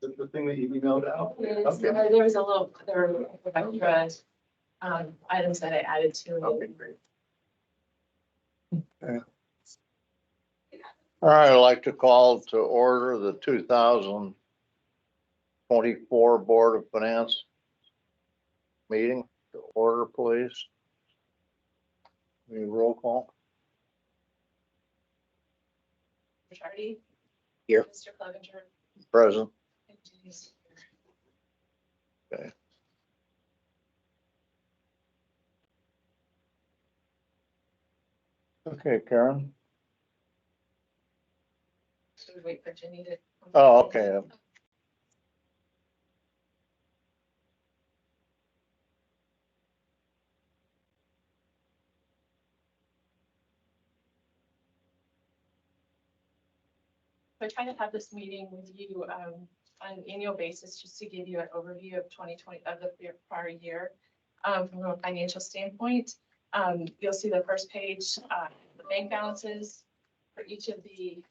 The thing that you emailed out? Okay. There was a little, there were extra items that I added to Okay, it. great. All right, I'd like to call to order the 2024 Board of Finance meeting. To order, please. Any roll call? Mr. Hardy? Here. Mr. Clevenger? Present. And Denise. Okay, Karen. Should we wait for Jenny to? Oh, okay. I try to have this meeting with you on an annual basis, just to give you an overview of 2020 of the prior year from a financial standpoint. You'll see the first page, the bank balances for each of the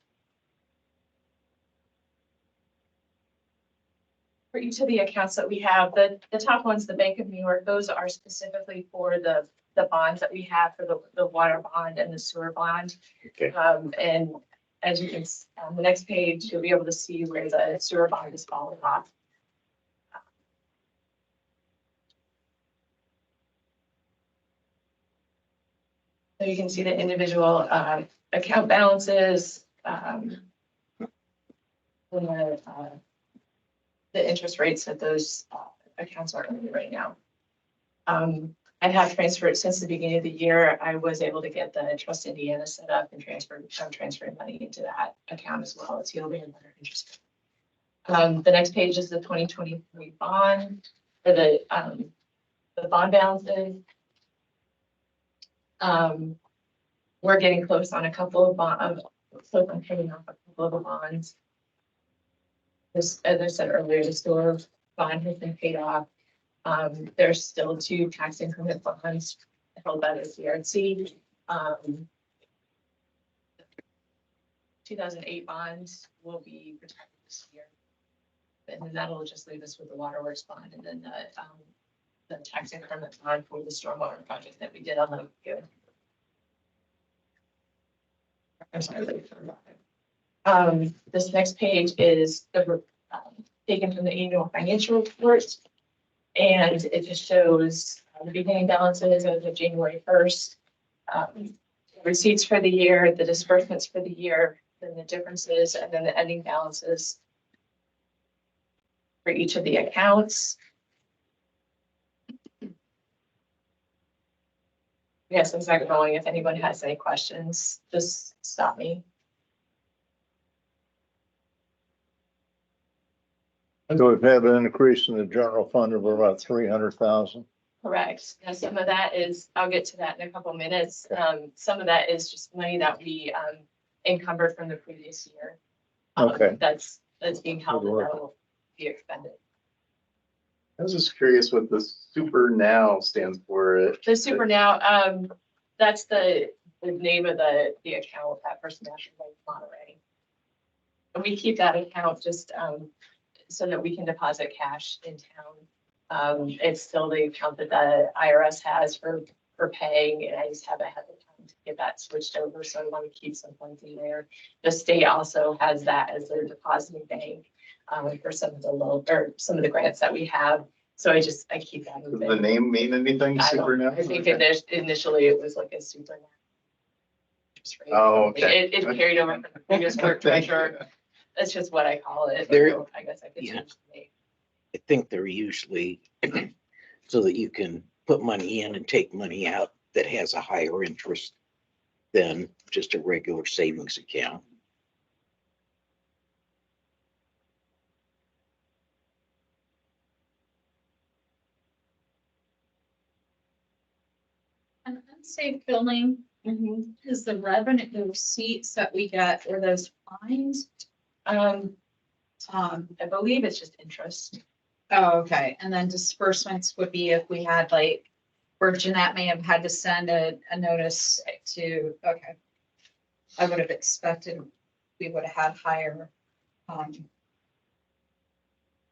accounts that we have. The top one's the Bank of New York. Those are specifically for the bonds that we have for the water bond and the sewer bond. Okay. And as you can, on the next page, you'll be able to see where the sewer bond is falling off. So you can see the individual account balances, and the interest rates that those accounts are earning right now. I have transferred since the beginning of the year. I was able to get the Trust Indiana set up and I'm transferring money into that account as well. It's yielding a better interest. The next page is the 2023 bond for the bond balances. We're getting close on a couple of close on paying off a couple of the bonds. This, as I said earlier, the sewer bond has been paid off. There's still 2 tax increment bonds held by the CRC. 2008 bonds will be retired this year. And then that'll just leave us with the waterworks bond and then the tax increment bond for the stormwater project that we did on the year. I'm sorry. This next page is taken from the annual financial report. And it just shows the beginning balances as of January 1st, receipts for the year, the disbursements for the year, then the differences, and then the ending balances for each of the accounts. Yes, I'm sorry, going. If anyone has any questions, just stop me. So we've had an increase in the general fund of about 300,000. Correct. Now, some of that is, I'll get to that in a couple of minutes. Some of that is just money that we encumbered from the previous year. Okay. That's being held and that will be expended. I was just curious what the Super Now stands for. The Super Now, that's the name of the account at First National Bank Monterey. And we keep that account just so that we can deposit cash in town. It's still the account that the IRS has for paying, and I just haven't had the time to get that switched over, so I want to keep some funds in there. The state also has that as their depositing bank for some of the grants that we have. So I keep that. Does the name mean anything? Super Now? I think initially it was like a Super Now. Oh, okay. It carried over from the previous clerk Thank treasurer. you. That's just what I call it. There- I guess I could yeah. change the name. I think they're usually so that you can put money in and take money out that has a higher interest than just a regular savings account. An unsafe building Mm-hmm. is the revenue, the receipts that we get or those fines. I believe it's just interest. Oh, okay. And then disbursements would be if we had like, where Jeanette may have had to send a notice to, okay. I would have expected we would have had higher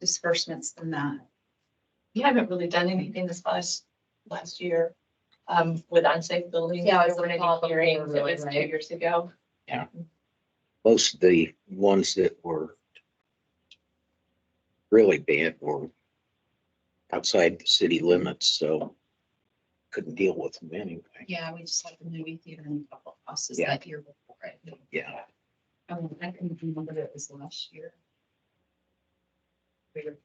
disbursements than that? We haven't really done anything this last year, with unsafe buildings. Yeah, There weren't any all the hearings. It really, was 2 right? years ago. Most of the ones that were really bad were outside the city limits, so couldn't deal with them anyway. Yeah, we just had the movie theater and a couple of houses Yeah. that year before it. Yeah. I couldn't remember that it was last year. There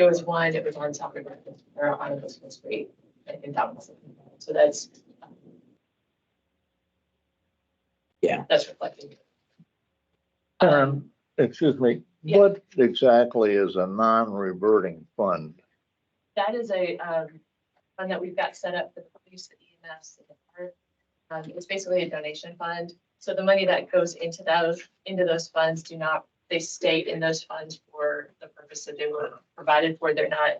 was one, it was on top of it, or on Christmas Street. I think that was, so that's. Yeah. That's reflected. Excuse me, Yeah. what exactly is a non-reverting fund? That is a, fund that we've got set up for the police, the EMS, and the fire. It's basically a donation fund. So the money that goes into those funds they stay in those funds for the purpose that they were provided for. They're not,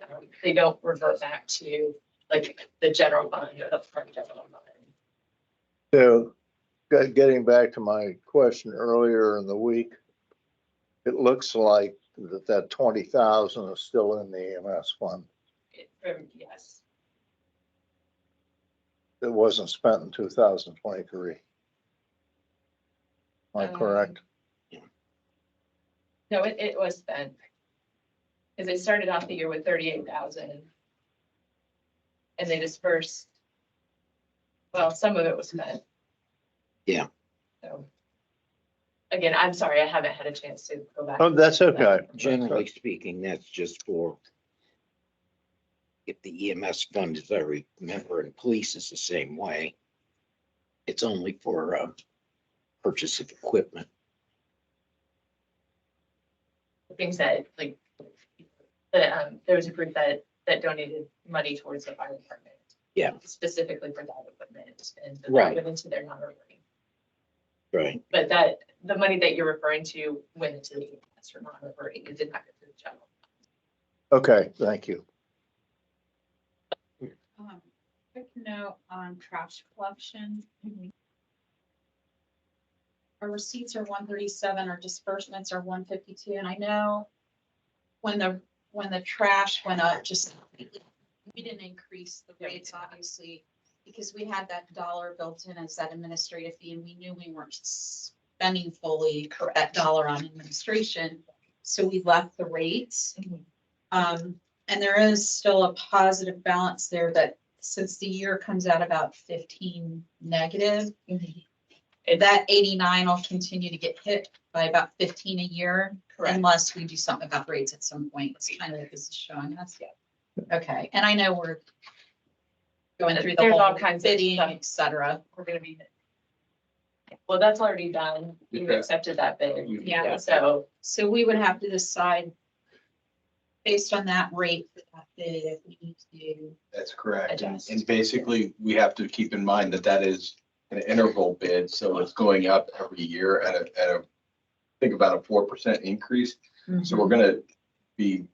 they don't revert back to like the general fund or the park general fund. So, getting back to my question earlier in the week, it looks like that 20,000 is still in the EMS fund. Yes, It wasn't spent in 2023. Am I correct? no, it was spent. Cause they started off the year with 38,000. And they dispersed. Well, some of it was spent. Yeah. So. Again, I'm sorry, I haven't had a chance to go back. Oh, that's okay. Generally speaking, that's just for if the EMS fund, as I remember, and police is the same way. It's only for purchase of equipment. Things that like, there was a group that donated money towards the fire department. Yeah. Specifically for that equipment and that Right. went into their non-reverting. Right. But the money that you're referring to went into the EMS for non-reverting. It did not go to the general. Okay, thank you. Quick note on trash collection. Our receipts are 137, our disbursements are 152, and I know when the trash went up, we didn't increase the rates, obviously, because we had that dollar built in as that administrative fee, and we knew we weren't spending fully that dollar on administration, so we left the rates. And there is still a positive balance there that since the year comes out about 15 negative, that 89 will continue to get hit by about 15 a year. Correct. Unless we do something about rates at some point. It's kind of like this is showing us. Yeah. Okay, and I know we're going through the There's all whole kinds of bidding, stuff. et cetera. We're gonna be. Well, that's already done. You Okay. accepted that bid. Yeah. So So we would have to decide based on that rate for that bid if we need to. That's correct. And Adjust. and basically, we have to keep in mind that that is an interval bid, so it's going up every year at I think about a 4% increase. So we're gonna be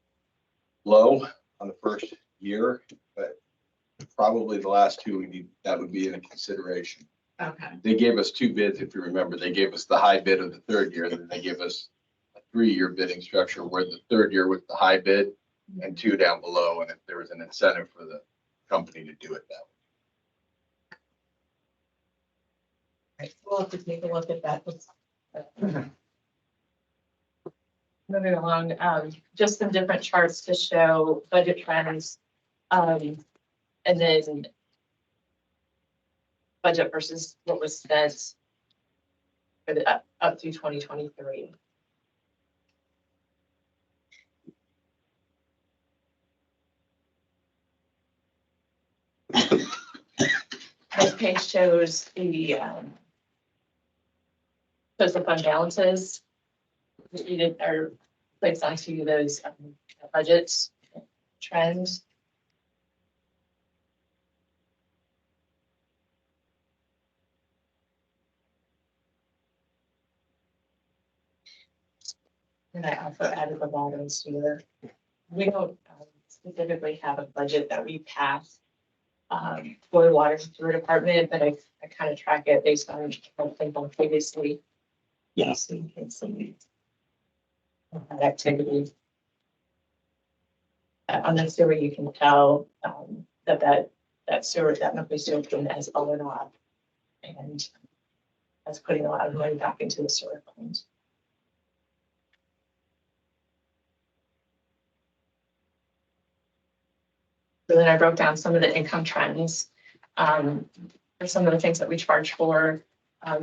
low on the first year, but probably the last two, that would be in a consideration. Okay. They gave us two bids, if you remember. They gave us the high bid of the third year, and then they gave us a 3-year bidding structure where the third year was the high bid and 2 down below, and if there was an incentive for the company to do it that way. right, we'll have to take a look at that. Moving along, just some different charts to show budget trends. And then budget versus what was spent for the up through 2023. This page shows the fund balances. We did our place onto those budgets trends. And I also added the bottoms here. We don't specifically have a budget that we pass for the water and sewer department, but I kind of track it based on what they've done previously. Yeah. So you can see. that activity. On the sewer, you can tell, that sewer, that monthly sewer payment has fallen off. And that's putting a lot of money back into the sewer fund. So then I broke down some of the income trends, for some of the things that we charge for.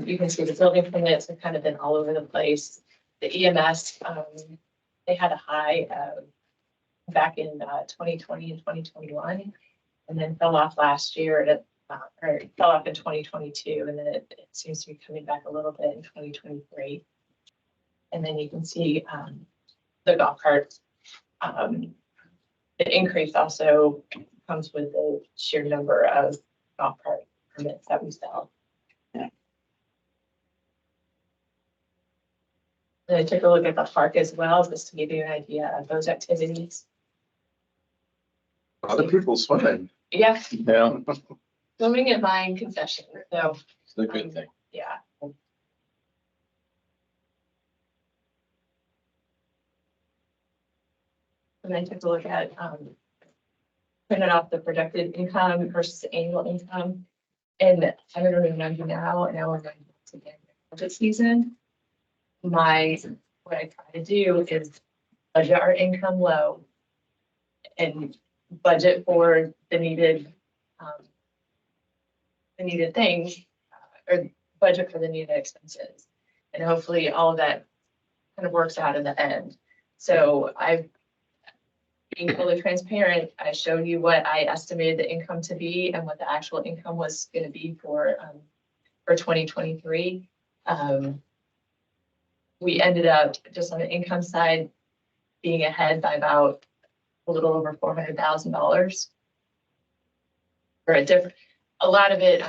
You can see the building permits have kind of been all over the place. The EMS, they had a high, back in 2020 and 2021, and then fell off last year, or fell off in 2022, and then it seems to be coming back a little bit in 2023. And then you can see the golf carts. The increase also comes with the sheer number of golf cart permits that we sell. And I took a look at the park as well, just to give you an idea of those activities. Other people swimming. Yeah, Yeah, swimming and buying concessions, so, It's a good thing. yeah. And I took a look at, printed off the projected income versus annual income. And I'm gonna remember now, and now we're going to get budget season. What I try to do is budget our income low and budget for the needed things, or budget for the needed expenses. And hopefully all of that kind of works out in the end. So being fully transparent, I showed you what I estimated the income to be and what the actual income was going to be for 2023. We ended up just on the income side being ahead by about a little over $400,000. For a lot of it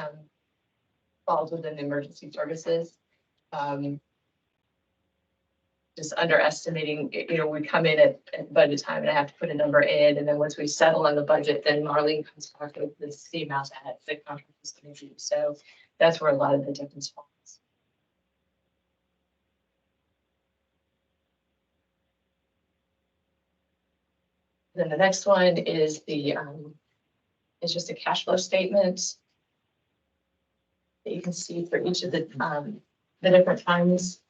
falls within the emergency services. Just underestimating, we come in at budget time and I have to put a number in, and then once we settle on the budget, then Marlene comes back with the amount that the contract is going to do. So that's where a lot of the difference falls. Then the next one is it's just a cash flow statement that you can see for each of the different times.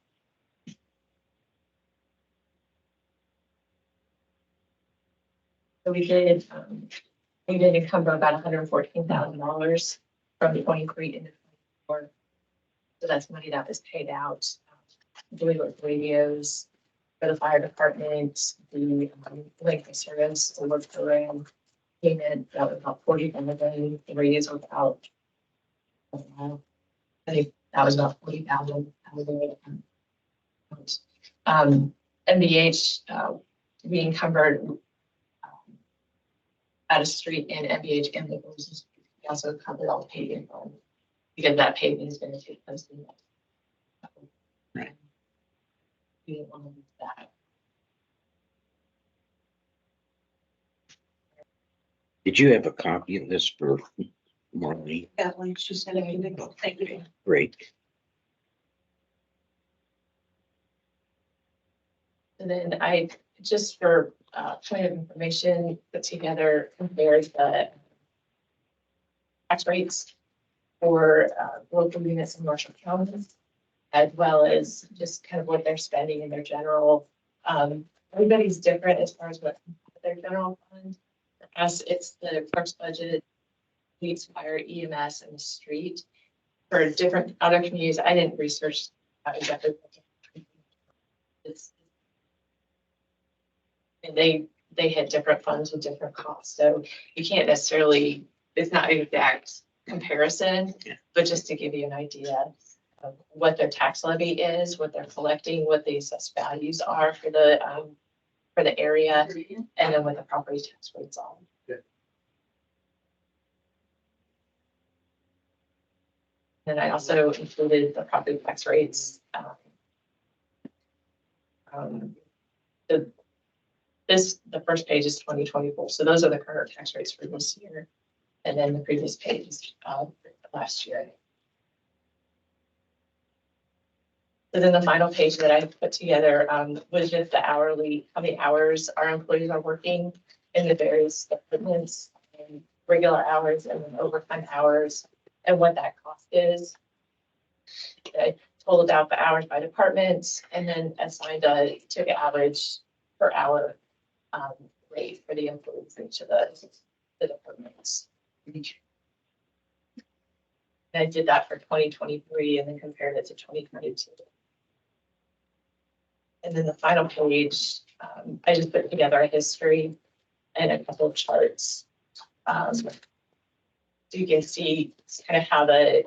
So we did encumber about $114,000 from 23 into 24. So that's money that was paid out. Doing with radios for the fire department, the length service, the work program payment, that was about $40,000. The radios were about, I think that was about $40,000. MBH, we encumbered out of street and MBH and the business. We also covered all the paving because that paving is going to take place in that. Right. We didn't want to lose that. Did you have a copy of this for Marlene? That one, she said, thank you. Great. And then I, just for point of information, put together, compared the tax rates for local units in Marshall County, as well as just kind of what they're spending in their general. Everybody's different as far as what their general fund. For us, it's the clerk's budget, police, fire, EMS, and the street. For different other communities, I didn't research exactly. And they had different funds with different costs, so you can't necessarily, it's not an exact comparison, but just to give you an idea of what their tax levy is, what they're collecting, what the assessed values are for the area, and then what the property tax rates are. And I also included the property tax rates. The first page is 2024, so those are the current tax rates for this year, and then the previous page is last year. So then the final page that I put together was just the hourly, how many hours our employees are working in the various departments, and regular hours and then overtime hours, and what that cost is. I totaled out the hours by department and then assigned took an average per hour rate for the employees in each of the departments. And I did that for 2023 and then compared it to 2022. And then the final page, I just put together a history and a couple of charts. So you can see kind of how the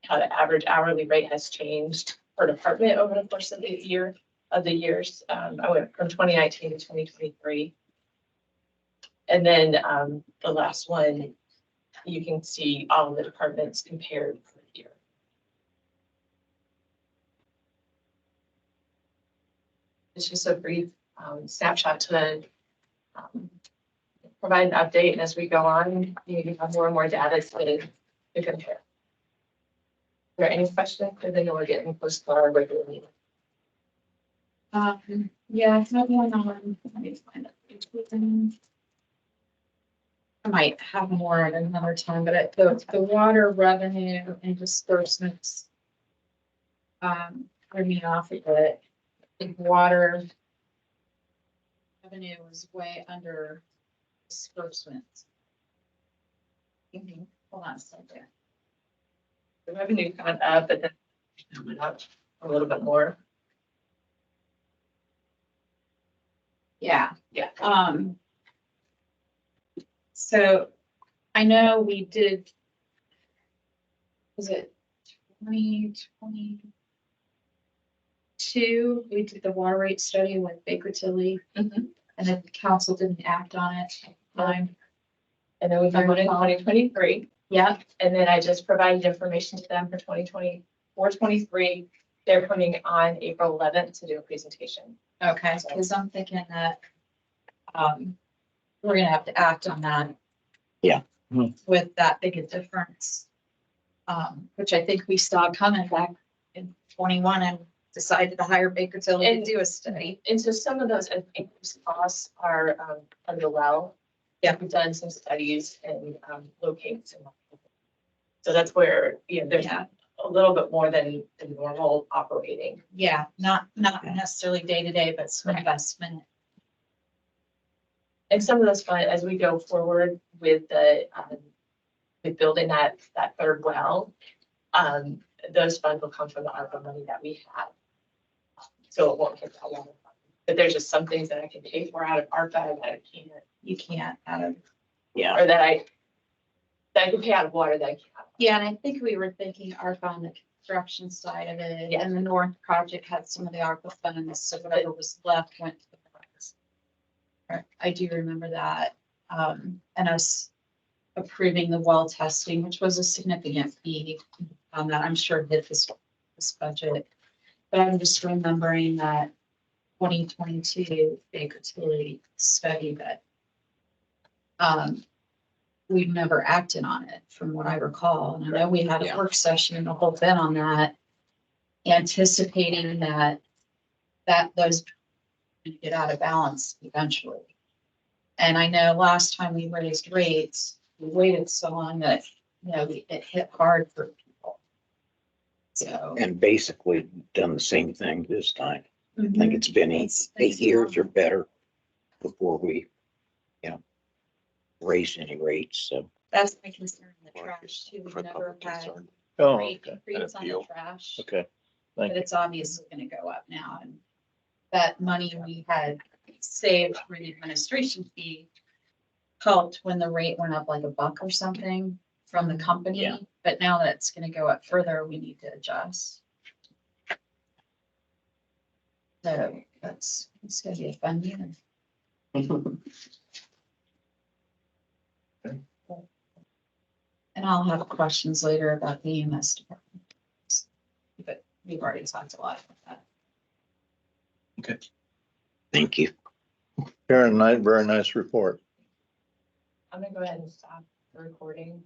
average hourly rate has changed per department over the course of the years. I went from 2019 to 2023. And then the last one, you can see all of the departments compared per year. It's just a brief snapshot to provide an update, and as we go on, you have more and more data to compare. Are there any questions? Because I know we're getting close to our regular meeting. Yeah, I have one on, let me find it. I might have more at another time, but the water revenue and disbursements threw me off a bit. I think water revenue was way under disbursements. Hold on a second. The revenue gone up, but then it went up a little bit more. Yeah. Yeah. So I know we did, was it 2022? We did the water rate study with Baker Tilly, Mhm. and then the council didn't act on it at the time. And then we have one in 2023. Yeah, And then I just provided information to them for 2024, 23. They're coming on April 11th to do a presentation. okay, because I'm thinking that we're gonna have to act on that. Yeah. With that big a difference. Which I think we saw coming back in 21 and decided to hire Baker Tilly to And- do a study. And so some of those increased costs are under well. Yeah. We've done some studies and locates. So that's where, there's Yeah. a little bit more than the normal operating. Yeah, not necessarily day to day, but some investment. And some of those funds, as we go forward with with building that third well, those funds will come from the ARPA money that we have. So it won't hit that one. But there's just some things that I can pay for out of ARPA that I can't, You can't out of. Yeah. or that I can pay out of water that I can't. Yeah, and I think we were thinking ARPA on the construction side of it, Yeah. and the North project had some of the ARPA funds, so whatever was left went to the projects. I do remember that, and us approving the well testing, which was a significant fee on that, I'm sure hit this budget. But I'm just remembering that 2022 Baker Tilly study that we've never acted on it, from what I recall. And I know we had a Yeah. work session and a whole bit on that, anticipating that those would get out of balance eventually. And I know last time we raised rates, we waited so long that, it hit hard for people. So. And basically done the same thing this time. I think Mhm. it's been eight years or better before we, raised any rates, so. That's my concern, the trash too. We've never had Oh, rate okay, increase on the appeal. trash, okay. but Thank you. it's obviously gonna go up now. And that money we had saved for the administration fee helped when the rate went up like $1 or something from the company. Yeah. But now that it's gonna go up further, we need to adjust. So it's gonna be a fun year. And I'll have questions later about the EMS department. But we've already talked a lot about that. Thank you. Karen Knight, very nice report. I'm gonna go ahead and stop the recording.